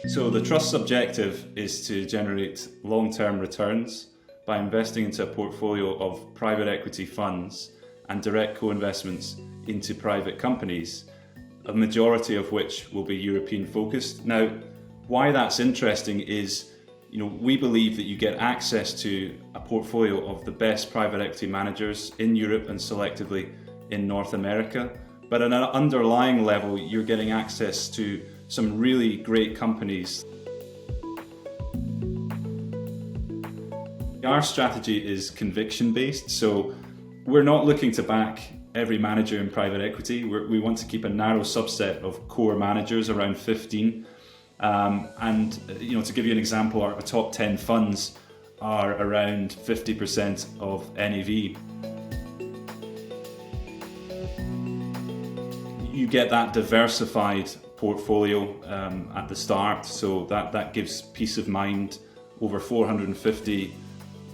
So the Trust's objective is to generate long-term returns by investing into a portfolio of private equity funds and direct co-investments into private companies, a majority of which will be European focused. Now, why that's interesting is, we believe that you get access to a portfolio of the best private equity managers in Europe and selectively in North America. But at an underlying level, you're getting access to some really great companies. Our strategy is conviction based, so we're not looking to back every manager in private equity. We want to keep a narrow subset of core managers, around 15. To give you an example, our top 10 funds are around 50% of NAV. You get that diversified portfolio at the start, so that gives peace of mind. Over 450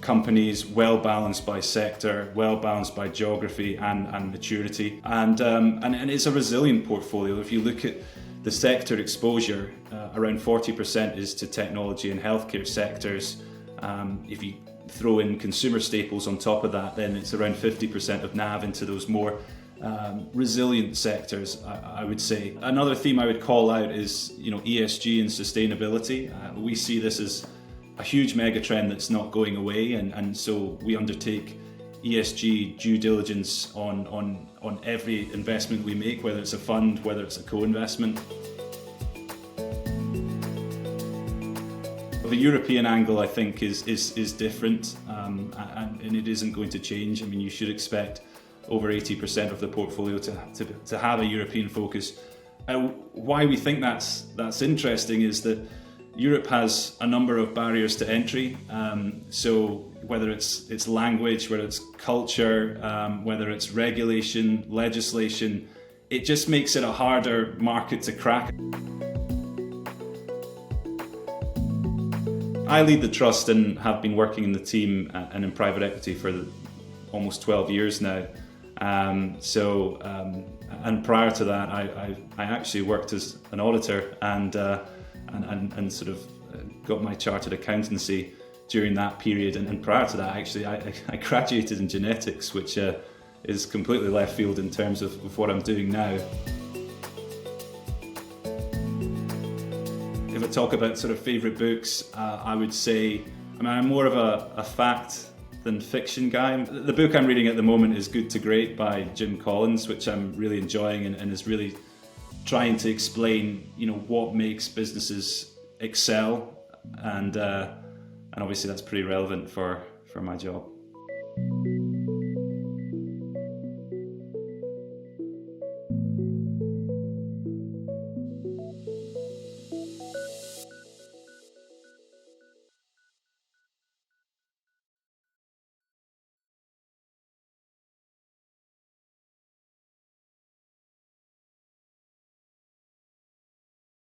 companies, well balanced by sector, well balanced by geography and maturity, and it's a resilient portfolio. If you look at the sector exposure, around 40% is to technology and healthcare sectors. If you throw in consumer staples on top of that, then it's around 50% of NAV into those more resilient sectors, I would say. Another theme I would call out is ESG and sustainability. We see this as a huge mega trend that's not going away, and so we undertake ESG due diligence on every investment we make, whether it's a fund, whether it's a co-investment. The European angle, I think, is different, and it isn't going to change. I mean, you should expect over 80% of the portfolio to have a European focus. Why we think that's interesting is that Europe has a number of barriers to entry. So whether it's language, whether it's culture, whether it's regulation, legislation, it just makes it a harder market to crack. I lead the trust and have been working in the team and in private equity for almost 12 years now. And prior to that, I actually worked as an auditor and sort of got my chartered accountancy during that period. And prior to that, actually, I graduated in genetics, which is completely left field in terms of what I'm doing now. If I talk about sort of favourite books, I would say, I'm more of a fact than fiction guy. The book I'm reading at the moment is Good to Great by Jim Collins, which I'm really enjoying and is really trying to explain, what makes businesses excel, and obviously that's pretty relevant for my job.